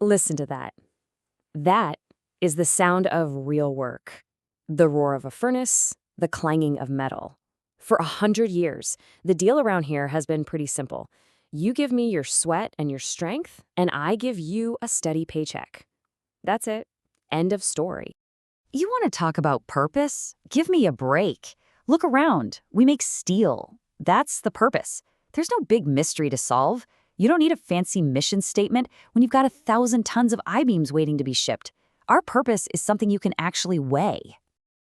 Listen to that. That is the sound of real work. The roar of a furnace, the clanging of metal. For 100 years, the deal around here has been pretty simple. You give me your sweat and your strength, and I give you a steady paycheck. That's it. End of story. You want to talk about purpose? Give me a break. Look around. We make steel. That's the purpose. There's no big mystery to solve. You don't need a fancy mission statement when you've got 1,000 tons of I-beams waiting to be shipped. Our purpose is something you can actually weigh.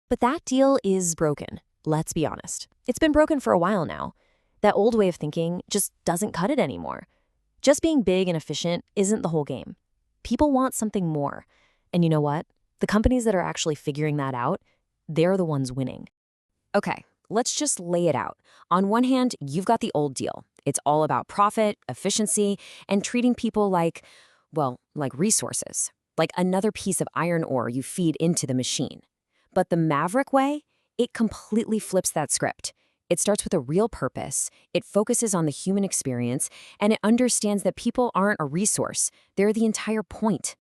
But that deal is broken. Let's be honest. It's been broken for a while now. That old way of thinking just doesn't cut it anymore. Just being big and efficient isn't the whole game. People want something more. And you know what? The companies that are actually figuring that out, they're the ones winning. Okay, let's just lay it out. On one hand, you've got the old deal. It's all about profit, efficiency, and treating people like, well, like resources, like another piece of iron ore you feed into the machine. But the Maverick way, it completely flips that script. It starts with a real purpose, it focuses on the human experience, and it understands that people aren't a resource. They're the entire point.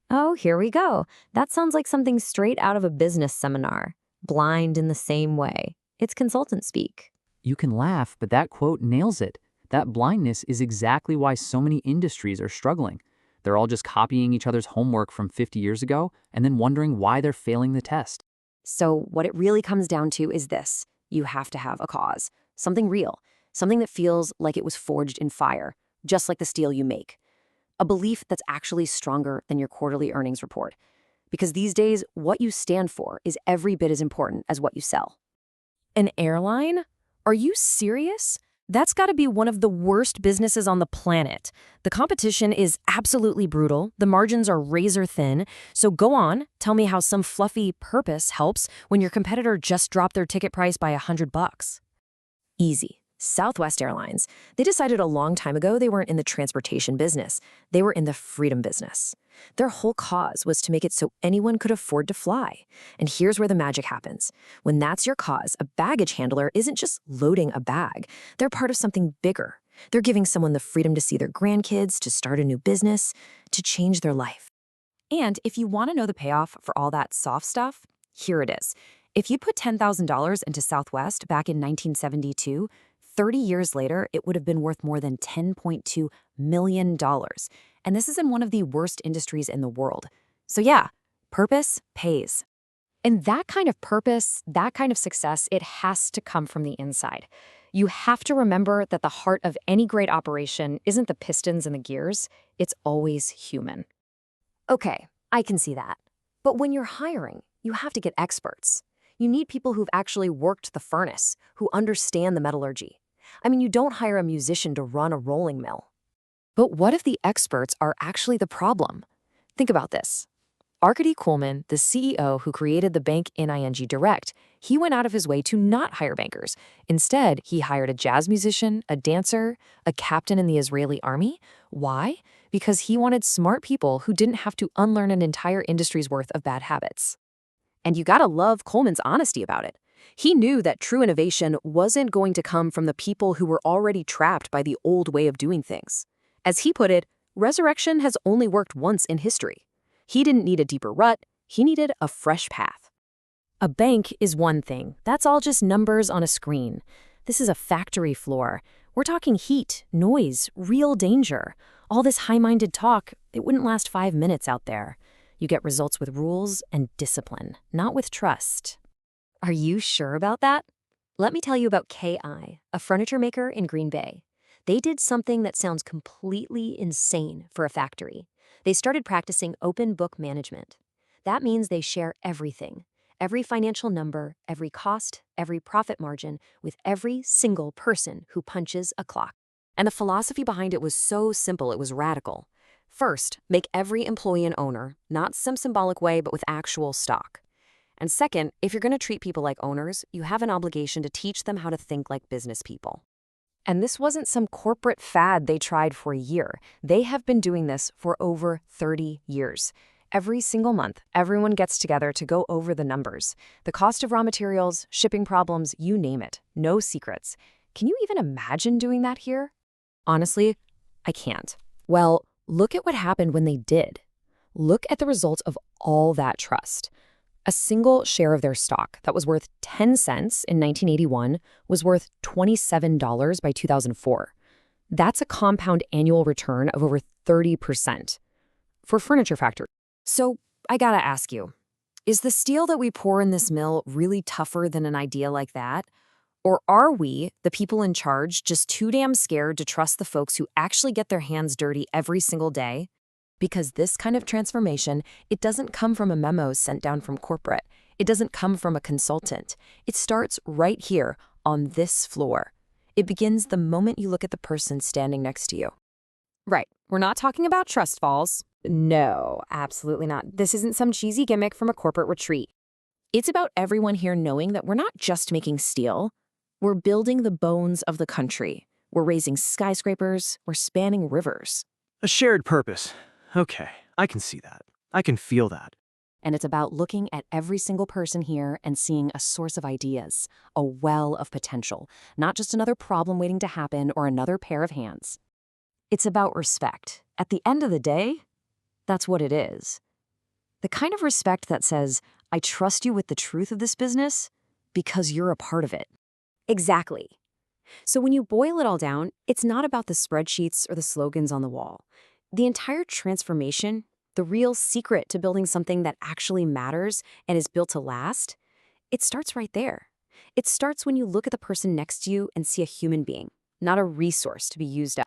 Oh, here we go. That sounds like something straight out of a business seminar. Blind in the same way. It's consultant speak. You can laugh, but that quote nails it. That blindness is exactly why so many industries are struggling. They're all just copying each other's homework from 50 years ago and then wondering why they're failing the test. So what it really comes down to is this. You have to have a cause, something real, something that feels like it was forged in fire, just like the steel you make. A belief that's actually stronger than your quarterly earnings report. Because these days, what you stand for is every bit as important as what you sell. An airline? Are you serious? That's got to be one of the worst businesses on the planet. The competition is absolutely brutal. The margins are razor thin. So go on, tell me how some fluffy purpose helps when your competitor just dropped their ticket price by $100. Easy. Southwest Airlines. They decided a long time ago they weren't in the transportation business. They were in the freedom business. Their whole cause was to make it so anyone could afford to fly. And here's where the magic happens. When that's your cause, a baggage handler isn't just loading a bag. They're part of something bigger. They're giving someone the freedom to see their grandkids, to start a new business, to change their life. And if you want to know the payoff for all that soft stuff, here it is. If you'd put $10,000 into Southwest back in 1972, 30 years later, it would have been worth more than $10.2 million. And this is in one of the worst industries in the world. So yeah, purpose pays. And that kind of purpose, that kind of success, it has to come from the inside. You have to remember that the heart of any great operation isn't the pistons and the gears, it's always human. Okay, I can see that. But when you're hiring, you have to get experts. You need people who've actually worked the furnace, who understand the metallurgy. I mean, you don't hire a musician to run a rolling mill. But what if the experts are actually the problem? Think about this. Arkady Kuhlman, the CEO who created the bank ING Direct, he went out of his way to not hire bankers. Instead, he hired a jazz musician, a dancer, a captain in the Israeli army. Why? Because he wanted smart people who didn't have to unlearn an entire industry's worth of bad habits. And you gotta love Coleman's honesty about it. He knew that true innovation wasn't going to come from the people who were already trapped by the old way of doing things. As he put it, resurrection has only worked once in history. He didn't need a deeper rut, he needed a fresh path. A bank is one thing. That's all just numbers on a screen. This is a factory floor. We're talking heat, noise, real danger. All this high-minded talk, it wouldn't last 5 minutes out there. You get results with rules and discipline, not with trust. Are you sure about that? Let me tell you about KI, a furniture maker in Green Bay. They did something that sounds completely insane for a factory. They started practicing open book management. That means they share everything, every financial number, every cost, every profit margin, with every single person who punches a clock. And the philosophy behind it was so simple, it was radical. First, make every employee an owner, not some symbolic way, but with actual stock. And second, if you're going to treat people like owners, you have an obligation to teach them how to think like business people. And this wasn't some corporate fad they tried for a year. They have been doing this for over 30 years. Every single month, everyone gets together to go over the numbers. The cost of raw materials, shipping problems, you name it. No secrets. Can you even imagine doing that here? Honestly, I can't. Well, Look at what happened when they did. Look at the result of all that trust. A single share of their stock that was worth 10 cents in 1981 was worth $27 by 2004. That's a compound annual return of over 30% for furniture factories. So I gotta ask you, is the steel that we pour in this mill really tougher than an idea like that? Or are we, the people in charge, just too damn scared to trust the folks who actually get their hands dirty every single day? Because this kind of transformation, it doesn't come from a memo sent down from corporate. It doesn't come from a consultant. It starts right here on this floor. It begins the moment you look at the person standing next to you. Right. We're not talking about trust falls. No, absolutely not. This isn't some cheesy gimmick from a corporate retreat. It's about everyone here knowing that we're not just making steel. We're building the bones of the country. We're raising skyscrapers. We're spanning rivers. A shared purpose. Okay, I can see that. I can feel that. And it's about looking at every single person here and seeing a source of ideas, a well of potential, not just another problem waiting to happen or another pair of hands. It's about respect. At the end of the day, that's what it is. The kind of respect that says, I trust you with the truth of this business because you're a part of it. Exactly. So when you boil it all down, it's not about the spreadsheets or the slogans on the wall. The entire transformation, the real secret to building something that actually matters and is built to last, it starts right there. It starts when you look at the person next to you and see a human being, not a resource to be used up.